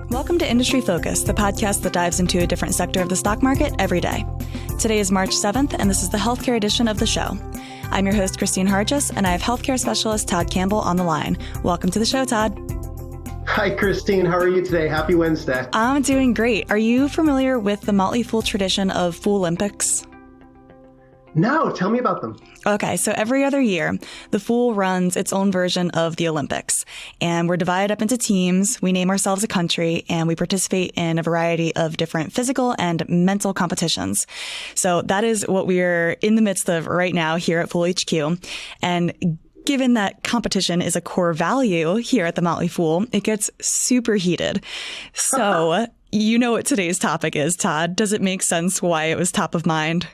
Welcome to Industry Focus, the podcast that dives into a different sector of the stock market every day. Today is March 7th, and this is the healthcare edition of the show. I'm your host, Christine Hargis, and I have healthcare specialist Todd Campbell on the line. Welcome to the show, Todd. Hi, Christine. How are you today? Happy Wednesday. I'm doing great. Are you familiar with the Motley Fool tradition of Fool Olympics? No, tell me about them. Okay, so every other year, the Fool runs its own version of the Olympics, and we're divided up into teams. We name ourselves a country, and we participate in a variety of different physical and mental competitions. So that is what we're in the midst of right now here at Fool HQ. And given that competition is a core value here at the Motley Fool, it gets super heated. So you know what today's topic is, Todd. Does it make sense why it was top of mind?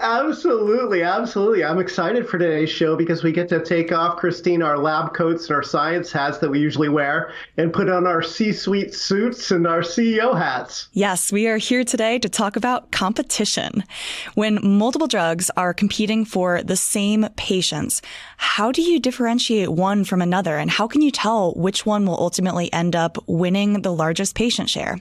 Absolutely. I'm excited for today's show because we get to take off, Christine, our lab coats and our science hats that we usually wear and put on our C-suite suits and our CEO hats. Yes, we are here today to talk about competition. When multiple drugs are competing for the same patients, how do you differentiate one from another? And how can you tell which one will ultimately end up winning the largest patient share?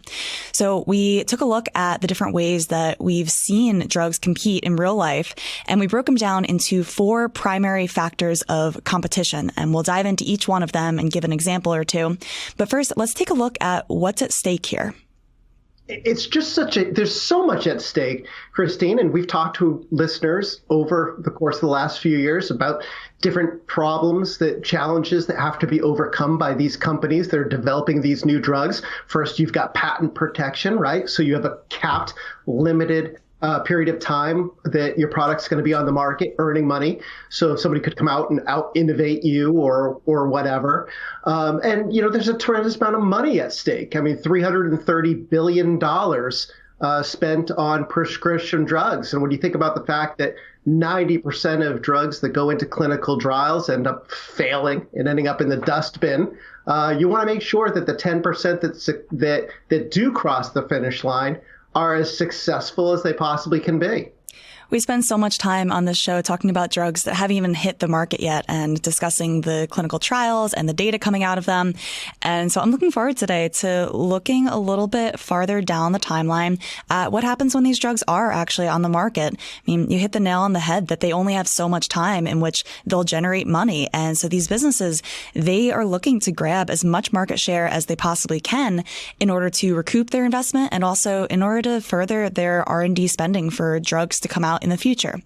So we took a look at the different ways that we've seen drugs compete in real life, and we broke them down into 4 primary factors of competition, and we'll dive into each one of them and give an example or two. But first, let's take a look at what's at stake here. It's just there's so much at stake, Christine, and we've talked to listeners over the course of the last few years about different problems, challenges that have to be overcome by these companies that are developing these new drugs. First, you've got patent protection, right? So you have a capped, limited period of time that your product's going to be on the market earning money. So somebody could come out and out-innovate you or whatever. And, there's a tremendous amount of money at stake. I mean, $330 billion spent on prescription drugs. And when you think about the fact that 90% of drugs that go into clinical trials end up failing and ending up in the dustbin, you want to make sure that the 10% that do cross the finish line are as successful as they possibly can be. We spend so much time on this show talking about drugs that haven't even hit the market yet and discussing the clinical trials and the data coming out of them. And so I'm looking forward today to looking a little bit farther down the timeline at what happens when these drugs are actually on the market. I mean, you hit the nail on the head that they only have so much time in which they'll generate money. And so these businesses, they are looking to grab as much market share as they possibly can in order to recoup their investment and also in order to further their R&D spending for drugs to come out in the future.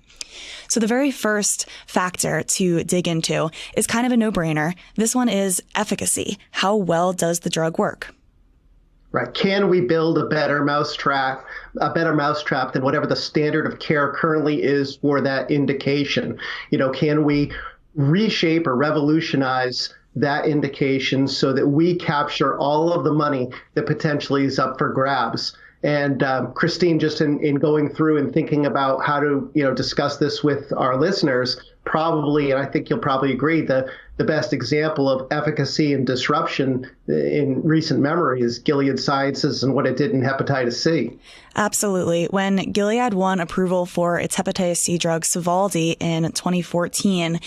So the very first factor to dig into is kind of a no-brainer. This one is efficacy. How well does the drug work? Right. Can we build a better mousetrap than whatever the standard of care currently is for that indication? Can we reshape or revolutionize that indication so that we capture all of the money that potentially is up for grabs? And Christine, just in going through and thinking about how to, discuss this with our listeners, probably, and I think you'll probably agree, the best example of efficacy and disruption in recent memory is Gilead Sciences and what it did in hepatitis C. Absolutely. When Gilead won approval for its hepatitis C drug Sovaldi in 2014,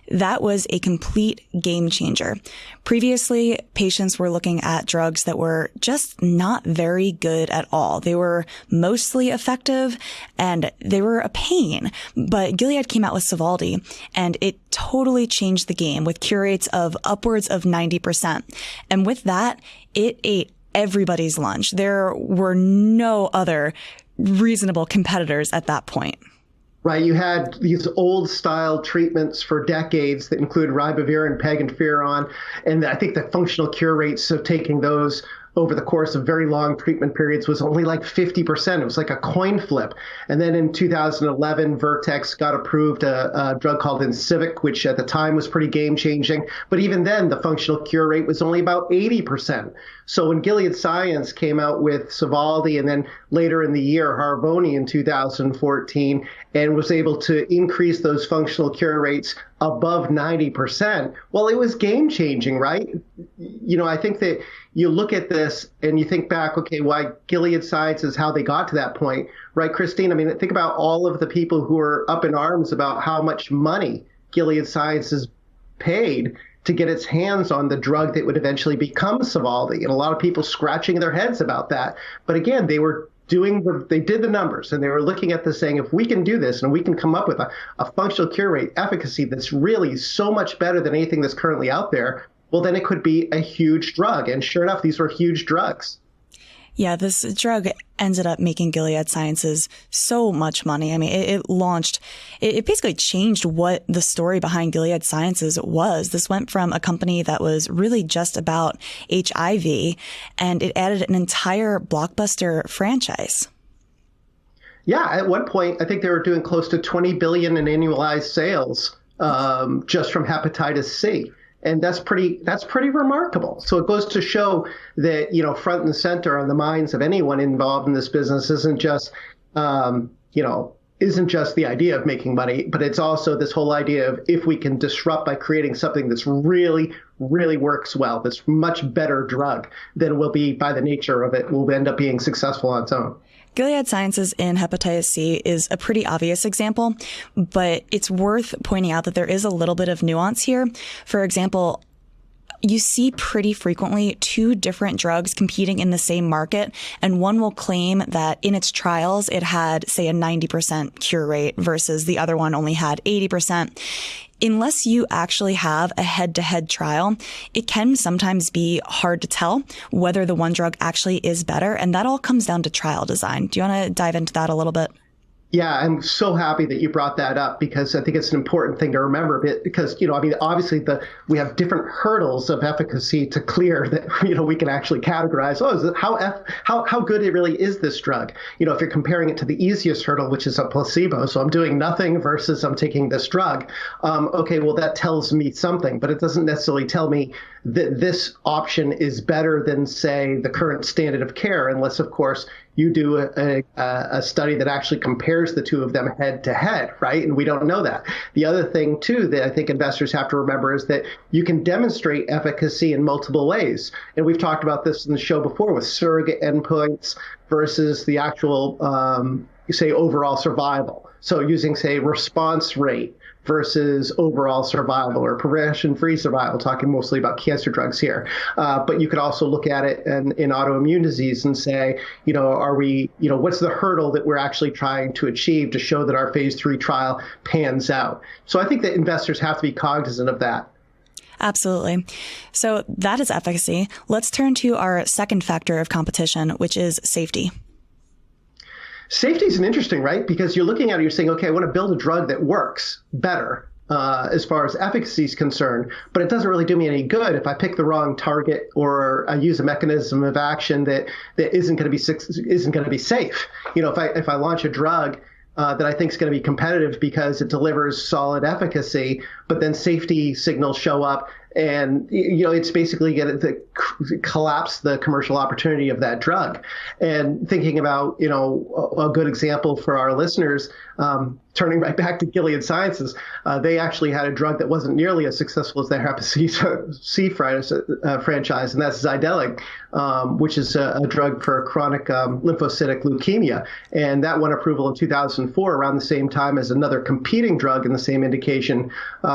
that was a complete game changer. Previously, patients were looking at drugs that were just not very good at all. They were mostly effective and they were a pain. But Gilead came out with Sovaldi and it totally changed the game with cure rates of upwards of 90%. And with that, it ate everybody's lunch. There were no other reasonable competitors at that point. Right. You had these old style treatments for decades that included ribavir and peginterferon. And I think the functional cure rates of taking those over the course of very long treatment periods was only like 50%. It was like a coin flip. And then in 2011, Vertex got approved a drug called Incivic, which at the time was pretty game changing. But even then, the functional cure rate was only about 80%. So when Gilead Science came out with Sovaldi and then later in the year, Harvoni in 2014, and was able to increase those functional cure rates above 90%, well, it was game changing, right? I think that you look at this and you think back, okay, why Gilead Sciences, how they got to that point, right, Christine? I mean, think about all of the people who are up in arms about how much money Gilead Sciences paid to get its hands on the drug that would eventually become Sovaldi. And a lot of people scratching their heads about that. But again, they did the numbers, and they were looking at this saying, if we can do this and we can come up with a functional cure rate efficacy that's really so much better than anything that's currently out there, well, then it could be a huge drug. And sure enough, these were huge drugs. Yeah, this drug ended up making Gilead Sciences so much money. I mean, it basically changed what the story behind Gilead Sciences was. This went from a company that was really just about HIV, and it added an entire blockbuster franchise. Yeah, at one point, I think they were doing close to $20 billion in annualized sales just from hepatitis C. And that's pretty remarkable. So it goes to show that, front and center on the minds of anyone involved in this business isn't just the idea of making money, but it's also this whole idea of if we can disrupt by creating something that's really, really works well, that's much better drug, then we'll be, by the nature of it, will end up being successful on its own. Gilead Sciences in hepatitis C is a pretty obvious example, but it's worth pointing out that there is a little bit of nuance here. For example, you see pretty frequently two different drugs competing in the same market, and one will claim that in its trials it had, say, a 90% cure rate versus the other one only had 80%. Unless you actually have a head-to-head trial, it can sometimes be hard to tell whether the one drug actually is better, and that all comes down to trial design. Do you want to dive into that a little bit? Yeah, I'm so happy that you brought that up because I think it's an important thing to remember because, obviously we have different hurdles of efficacy to clear that, we can actually categorize, how good it really is this drug. If you're comparing it to the easiest hurdle, which is a placebo, so I'm doing nothing versus I'm taking this drug. Okay, well, that tells me something, but it doesn't necessarily tell me that this option is better than, say, the current standard of care, unless, of course, you do a study that actually compares the two of them head to head, right? And we don't know that. The other thing, too, that I think investors have to remember is that you can demonstrate efficacy in multiple ways. And we've talked about this in the show before with surrogate endpoints versus the actual, say, overall survival. So using, say, response rate versus overall survival or progression-free survival, talking mostly about cancer drugs here. But you could also look at it in autoimmune disease and say, what's the hurdle that we're actually trying to achieve to show that our phase 3 trial pans out? So I think that investors have to be cognizant of that. Absolutely. So that is efficacy. Let's turn to our second factor of competition, which is safety. Safety is interesting, right? Because you're looking at it, you're saying, okay, I want to build a drug that works better as far as efficacy is concerned, but it doesn't really do me any good if I pick the wrong target or I use a mechanism of action that isn't going to be safe. If I launch a drug that I think is going to be competitive because it delivers solid efficacy, but then safety signals show up and, it's basically going to collapse the commercial opportunity of that drug. And thinking about, a good example for our listeners, turning right back to Gilead Sciences, they actually had a drug that wasn't nearly as successful as their hepatitis C franchise, and that's Zidelig, which is a drug for chronic lymphocytic leukemia. And that won approval in 2004, around the same time as another competing drug in the same indication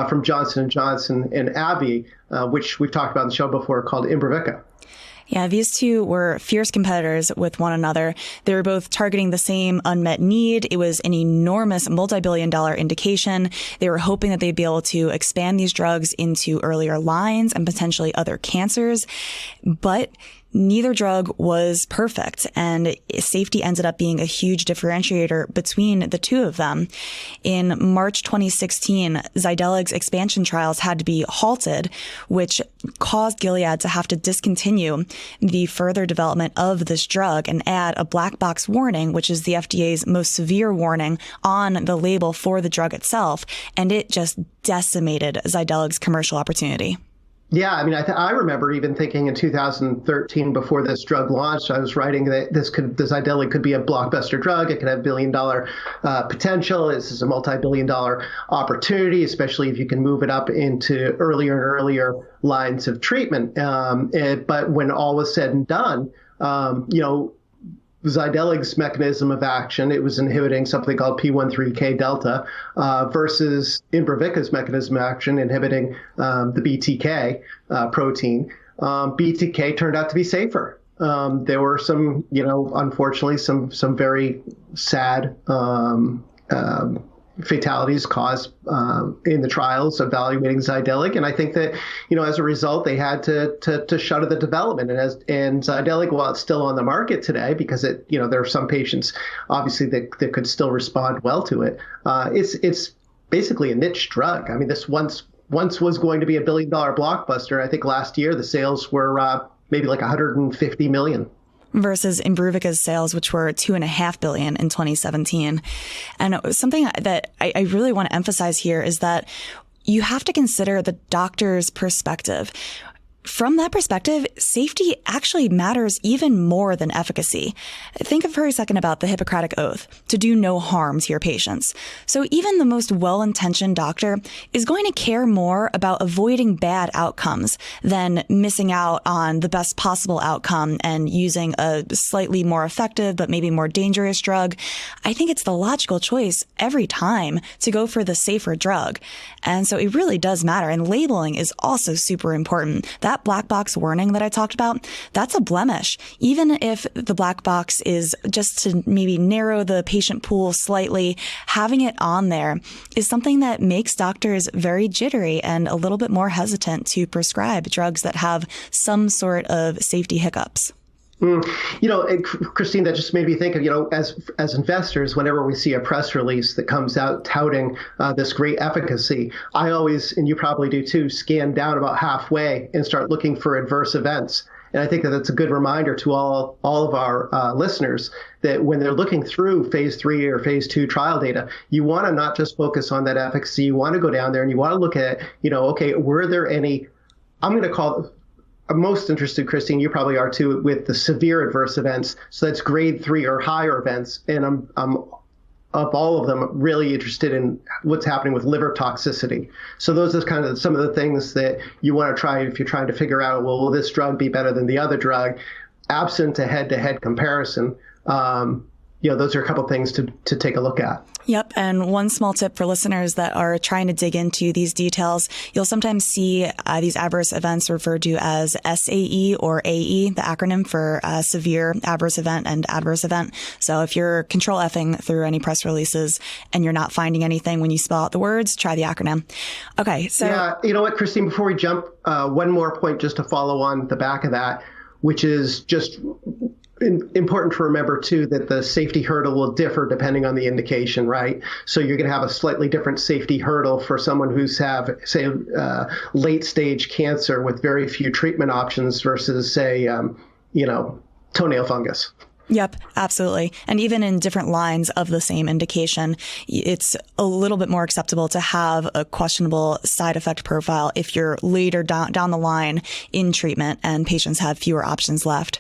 from Johnson & Johnson and AbbVie, which we've talked about in the show before, called Imbruvica. Yeah, these two were fierce competitors with one another. They were both targeting the same unmet need. It was an enormous multi-billion-dollar indication. They were hoping that they'd be able to expand these drugs into earlier lines and potentially other cancers. But neither drug was perfect, and safety ended up being a huge differentiator between the two of them. In March 2016, Zidelig's expansion trials had to be halted, which caused Gilead to have to discontinue the further development of this drug and add a black box warning, which is the FDA's most severe warning on the label for the drug itself, and it just decimated Zidelig's commercial opportunity. Yeah, I remember even thinking in 2013, before this drug launched, I was writing that this Zidelig could be a blockbuster drug. It could have billion-dollar potential. This is a multi-billion-dollar opportunity, especially if you can move it up into earlier and earlier lines of treatment. But when all was said and done, Zydelig's mechanism of action, it was inhibiting something called P13K delta, versus Imbruvica's mechanism of action, inhibiting the BTK protein. BTK turned out to be safer. There were some, unfortunately, some very sad fatalities caused in the trials evaluating Zydelig. And I think that, as a result, they had to shutter the development. And Zydelig, while it's still on the market today, because there are some patients, obviously, that could still respond well to it, it's basically a niche drug. I mean, this once was going to be $1 billion blockbuster. I think last year the sales were maybe like 150 million. Versus Imbruvica's sales, which were $2.5 billion in 2017. And something that I really want to emphasize here is that you have to consider the doctor's perspective. From that perspective, safety actually matters even more than efficacy. Think for a second about the Hippocratic Oath, to do no harm to your patients. So even the most well-intentioned doctor is going to care more about avoiding bad outcomes than missing out on the best possible outcome and using a slightly more effective but maybe more dangerous drug. I think it's the logical choice every time to go for the safer drug. And so it really does matter. And labeling is also super important. That black box warning that I talked about, that's a blemish. Even if the black box is just to maybe narrow the patient pool slightly, having it on there is something that makes doctors very jittery and a little bit more hesitant to prescribe drugs that have some sort of safety hiccups. Christine, that just made me think of, as investors, whenever we see a press release that comes out touting this great efficacy, I always, and you probably do too, scan down about halfway and start looking for adverse events. And I think that that's a good reminder to all of our listeners that when they're looking through phase 3 or phase 2 trial data, you want to not just focus on that efficacy. You want to go down there and you want to look at, okay, were there any, I'm going to call I'm most interested, Christine, you probably are too, with the severe adverse events. So that's grade 3 or higher events. And I'm of all of them, really interested in what's happening with liver toxicity. So those are kind of some of the things that you want to try if you're trying to figure out, well, will this drug be better than the other drug? Absent a head-to-head comparison, those are a couple of things to take a look at. Yep. And one small tip for listeners that are trying to dig into these details, you'll sometimes see these adverse events referred to as SAE or AE, the acronym for severe adverse event and adverse event. So if you're control Fing through any press releases and you're not finding anything when you spell out the words, try the acronym. Okay. So yeah, you know what, Christine, before we jump, one more point just to follow on the back of that, which is just important to remember, too, that the safety hurdle will differ depending on the indication, right? So you're going to have a slightly different safety hurdle for someone who's say, late stage cancer with very few treatment options versus, say, toenail fungus. Yep, absolutely. And even in different lines of the same indication, it's a little bit more acceptable to have a questionable side effect profile if you're later down the line in treatment and patients have fewer options left.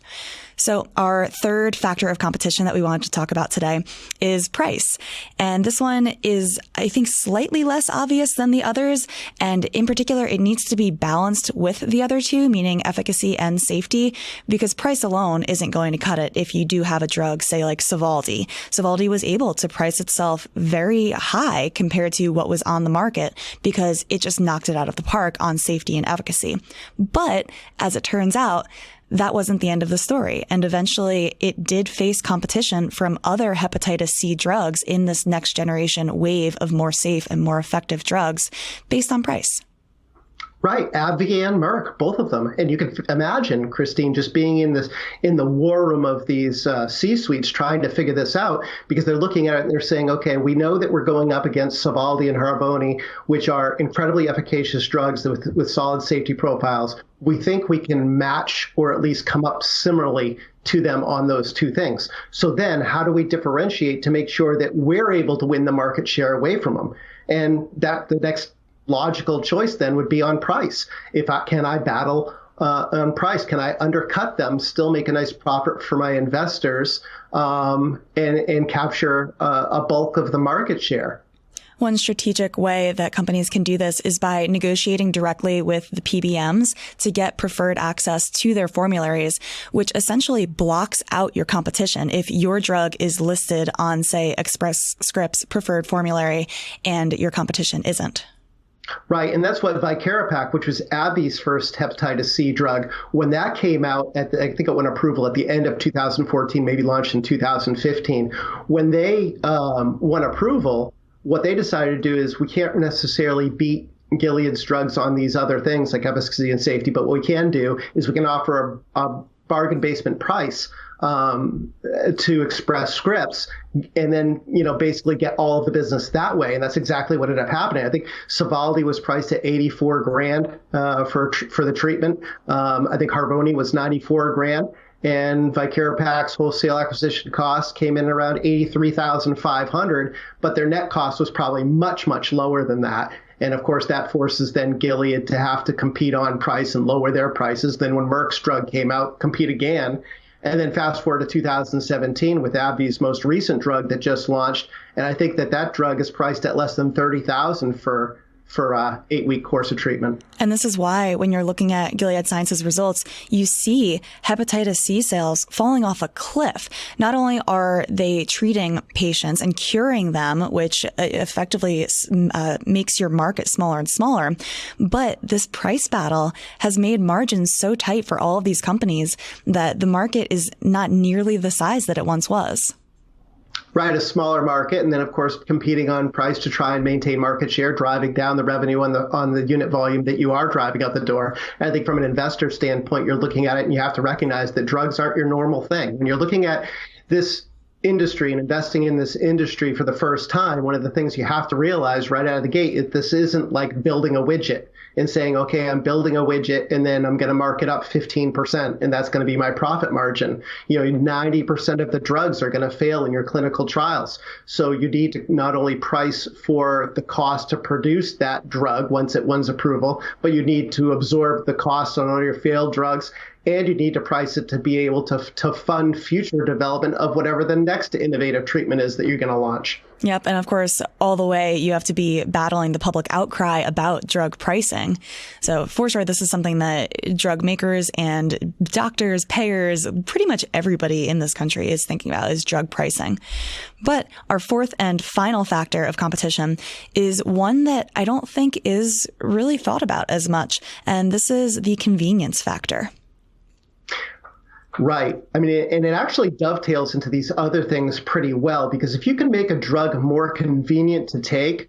So our third factor of competition that we wanted to talk about today is price. And this one is, I think, slightly less obvious than the others. And in particular, it needs to be balanced with the other two, meaning efficacy and safety, because price alone isn't going to cut it if you do have a drug, say like Sovaldi. Sovaldi was able to price itself very high compared to what was on the market because it just knocked it out of the park on safety and efficacy. But as it turns out, that wasn't the end of the story. And eventually it did face competition from other hepatitis C drugs in this next generation wave of more safe and more effective drugs based on price. Right. AbbVie and Merck, both of them. And you can imagine, Christine, just being in the war room of these C-suites trying to figure this out, because they're looking at it and they're saying, okay, we know that we're going up against Sovaldi and Harvoni, which are incredibly efficacious drugs with solid safety profiles. We think we can match or at least come up similarly to them on those two things. So then how do we differentiate to make sure that we're able to win the market share away from them? And that the next logical choice then would be on price. Can I battle on price? Can I undercut them, still make a nice profit for my investors, and capture a bulk of the market share? One strategic way that companies can do this is by negotiating directly with the PBMs to get preferred access to their formularies, which essentially blocks out your competition if your drug is listed on, say, Express Scripts preferred formulary and your competition isn't. Right, and that's what Vicarapac, which was AbbVie's first hepatitis C drug, when that came out, I think it went approval at the end of 2014, maybe launched in 2015. When they won approval, what they decided to do is we can't necessarily beat Gilead's drugs on these other things like efficacy and safety, but what we can do is we can offer a bargain basement price to Express Scripts, and then basically get all of the business that way. And that's exactly what ended up happening. I think Sovaldi was priced at $84,000 for the treatment. I think Harvoni was $94,000. And Vicarapac's wholesale acquisition cost came in around $83,500, but their net cost was probably much, much lower than that. And of course, that forces then Gilead to have to compete on price and lower their prices. Then when Merck's drug came out, compete again. And then fast forward to 2017 with AbbVie's most recent drug that just launched. And I think that drug is priced at less than $30,000 for a 8-week course of treatment. And this is why when you're looking at Gilead Sciences results, you see hepatitis C sales falling off a cliff. Not only are they treating patients and curing them, which effectively makes your market smaller and smaller, but this price battle has made margins so tight for all of these companies that the market is not nearly the size that it once was. Right, a smaller market, and then of course competing on price to try and maintain market share, driving down the revenue on the unit volume that you are driving out the door. And I think from an investor standpoint, you're looking at it and you have to recognize that drugs aren't your normal thing. When you're looking at this industry and investing in this industry for the first time, one of the things you have to realize right out of the gate is this isn't like building a widget and saying, okay, I'm building a widget and then I'm going to mark it up 15% and that's going to be my profit margin. 90% of the drugs are going to fail in your clinical trials. So you need to not only price for the cost to produce that drug once it wins approval, but you need to absorb the costs on all your failed drugs. And you need to price it to be able to fund future development of whatever the next innovative treatment is that you're going to launch. Yep. And of course, all the way you have to be battling the public outcry about drug pricing. So for sure, this is something that drug makers and doctors, payers, pretty much everybody in this country is thinking about is drug pricing. But our fourth and final factor of competition is one that I don't think is really thought about as much. And this is the convenience factor. Right. I mean, and it actually dovetails into these other things pretty well, because if you can make a drug more convenient to take,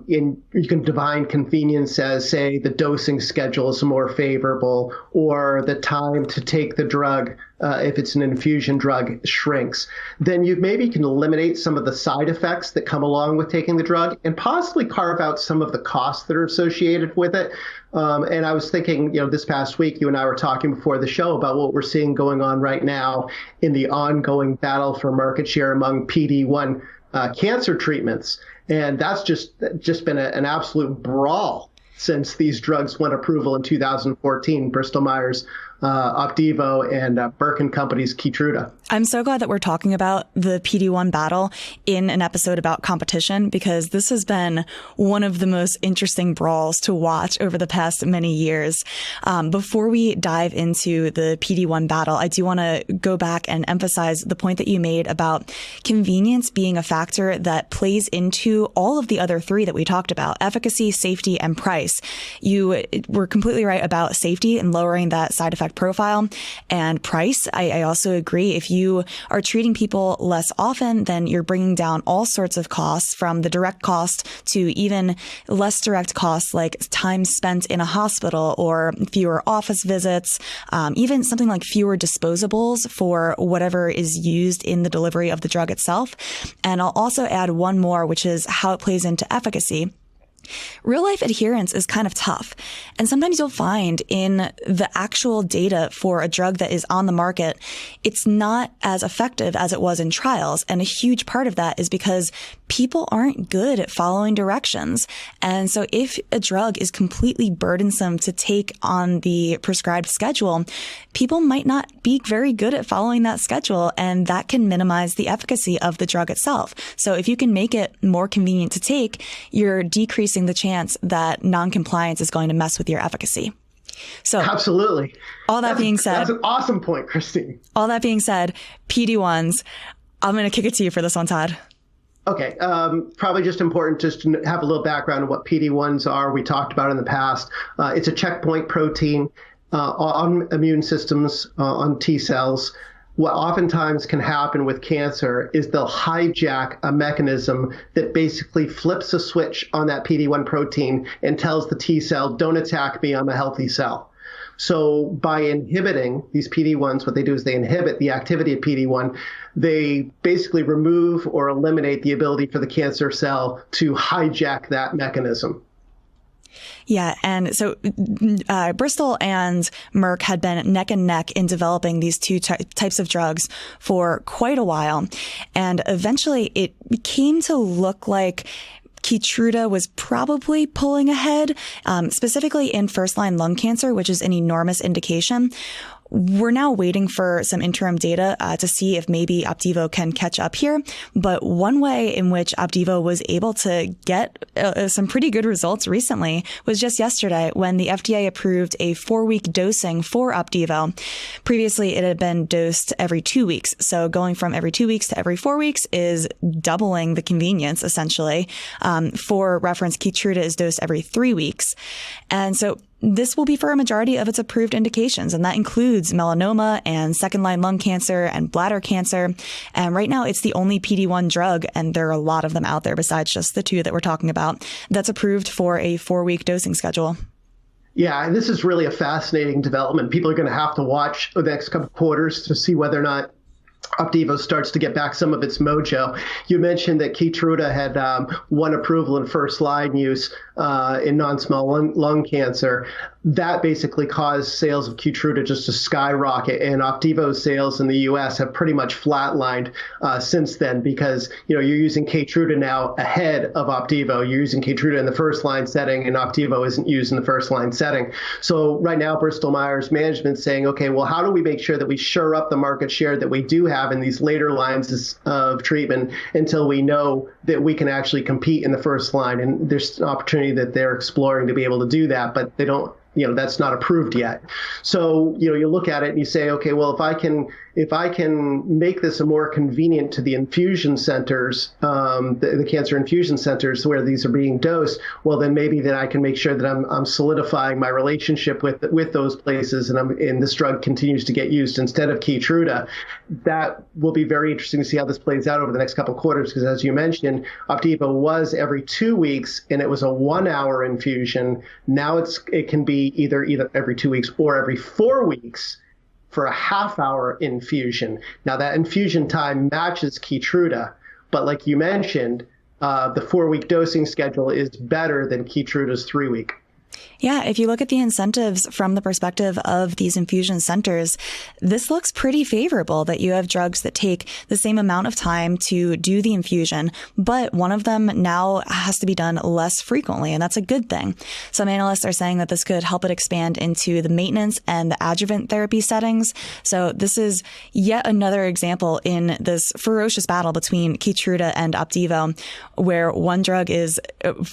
you can define convenience as, say, the dosing schedule is more favorable or the time to take the drug, if it's an infusion drug, shrinks, then you maybe can eliminate some of the side effects that come along with taking the drug and possibly carve out some of the costs that are associated with it. And I was thinking, this past week, you and I were talking before the show about what we're seeing going on right now in the ongoing battle for market share among PD-1 cancer treatments. And that's just been an absolute brawl since these drugs won approval in 2014, Bristol Myers, Opdivo, and Merck & Company's Keytruda. I'm so glad that we're talking about the PD-1 battle in an episode about competition, because this has been one of the most interesting brawls to watch over the past many years. Before we dive into the PD-1 battle, I do want to go back and emphasize the point that you made about convenience being a factor that plays into all of the other three that we talked about: efficacy, safety, and price. You were completely right about safety and lowering that side effect profile, and price. I also agree. If you are treating people less often, then you're bringing down all sorts of costs, from the direct cost to even less direct costs like time spent in a hospital or fewer office visits, even something like fewer disposables for whatever is used in the delivery of the drug itself. And I'll also add one more, which is how it plays into efficacy. Real life adherence is kind of tough. And sometimes you'll find in the actual data for a drug that is on the market, it's not as effective as it was in trials. And a huge part of that is because people aren't good at following directions. And so if a drug is completely burdensome to take on the prescribed schedule, people might not be very good at following that schedule, and that can minimize the efficacy of the drug itself. So if you can make it more convenient to take, you're decreasing the chance that non-compliance is going to mess with your efficacy. So absolutely. All that being said, that's an awesome point, Christine. All that being said, PD-1s, I'm going to kick it to you for this one, Todd. Okay, probably just important just to have a little background on what PD-1s are. We talked about in the past. It's a checkpoint protein on immune systems, on T cells. What oftentimes can happen with cancer is they'll hijack a mechanism that basically flips a switch on that PD-1 protein and tells the T cell, don't attack me, I'm a healthy cell. So by inhibiting these PD-1s, what they do is they inhibit the activity of PD-1. They basically remove or eliminate the ability for the cancer cell to hijack that mechanism. Yeah. And so Bristol and Merck had been neck and neck in developing these two types of drugs for quite a while. And eventually it came to look like Keytruda was probably pulling ahead, specifically in first-line lung cancer, which is an enormous indication. We're now waiting for some interim data to see if maybe Opdivo can catch up here. But one way in which Opdivo was able to get some pretty good results recently was just yesterday when the FDA approved a 4-week dosing for Opdivo. Previously, it had been dosed every 2 weeks. So going from every 2 weeks to every 4 weeks is doubling the convenience, essentially. For reference, Keytruda is dosed every 3 weeks. And so this will be for a majority of its approved indications, and that includes melanoma and second-line lung cancer and bladder cancer. And right now, it's the only PD-1 drug, and there are a lot of them out there besides just the two that we're talking about, that's approved for a 4-week dosing schedule. Yeah, and this is really a fascinating development. People are going to have to watch the next couple of quarters to see whether or not Opdivo starts to get back some of its mojo. You mentioned that Keytruda had one approval in first-line use in non-small lung cancer. That basically caused sales of Keytruda just to skyrocket, and Opdivo's sales in the U.S. have pretty much flatlined since then because you're using Keytruda now ahead of Opdivo. You're using Keytruda in the first-line setting, and Opdivo isn't used in the first-line setting. So right now, Bristol-Myers management is saying, okay, well, how do we make sure that we shore up the market share that we do have in these later lines of treatment until we know that we can actually compete in the first line? And there's an opportunity that they're exploring to be able to do that, but they don't, that's not approved yet. So, you look at it and you say, okay, well, if I can make this a more convenient to the infusion centers, the cancer infusion centers where these are being dosed, well, then maybe then I can make sure that I'm solidifying my relationship with those places, and this drug continues to get used instead of Keytruda. That will be very interesting to see how this plays out over the next couple of quarters, because as you mentioned, Opdivo was every 2 weeks and it was a 1-hour infusion. Now it can be either every 2 weeks or every 4 weeks for a half-hour infusion. Now, that infusion time matches Keytruda, but like you mentioned, the 4-week dosing schedule is better than Keytruda's 3-week. Yeah, if you look at the incentives from the perspective of these infusion centers, this looks pretty favorable that you have drugs that take the same amount of time to do the infusion, but one of them now has to be done less frequently, and that's a good thing. Some analysts are saying that this could help it expand into the maintenance and the adjuvant therapy settings. So this is yet another example in this ferocious battle between Keytruda and Opdivo, where one drug is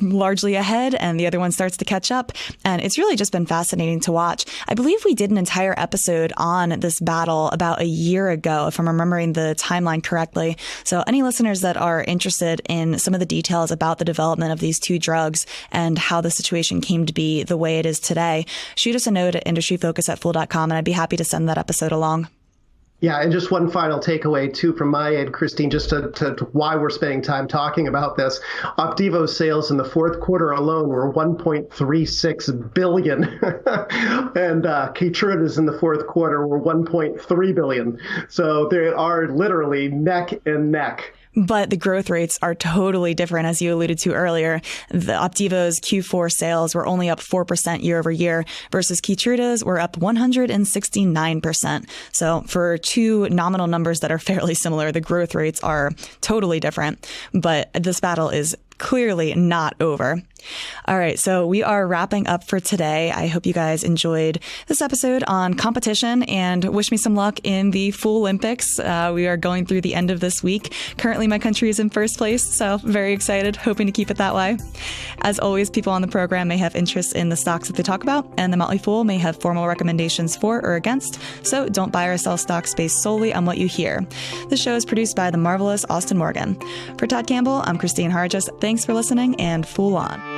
largely ahead and the other one starts to catch up. And it's really just been fascinating to watch. I believe we did an entire episode on this battle about a year ago, if I'm remembering the timeline correctly. So any listeners that are interested in some of the details about the development of these two drugs and how the situation came to be the way it is today, shoot us a note at industryfocus@fool.com, and I'd be happy to send that episode along. Yeah, and just one final takeaway, too, from my end, Christine, just to why we're spending time talking about this. Opdivo's sales in the fourth quarter alone were $1.36 billion, and Keytruda's in the fourth quarter were $1.3 billion. So they are literally neck and neck. But the growth rates are totally different, as you alluded to earlier. The Opdivo's Q4 sales were only up 4% year over year versus Keytruda's were up 169%. So for two nominal numbers that are fairly similar, the growth rates are totally different. But this battle is clearly not over. All right, so we are wrapping up for today. I hope you guys enjoyed this episode on competition and wish me some luck in the Full Olympics. We are going through the end of this week. Currently, my country is in first place, so very excited, hoping to keep it that way. As always, people on the program may have interest in the stocks that they talk about, and the Motley Fool may have formal recommendations for or against, so don't buy or sell stocks based solely on what you hear. The show is produced by the marvelous Austin Morgan. For Todd Campbell, I'm Christine Hargis. Thanks for listening, and Fool on.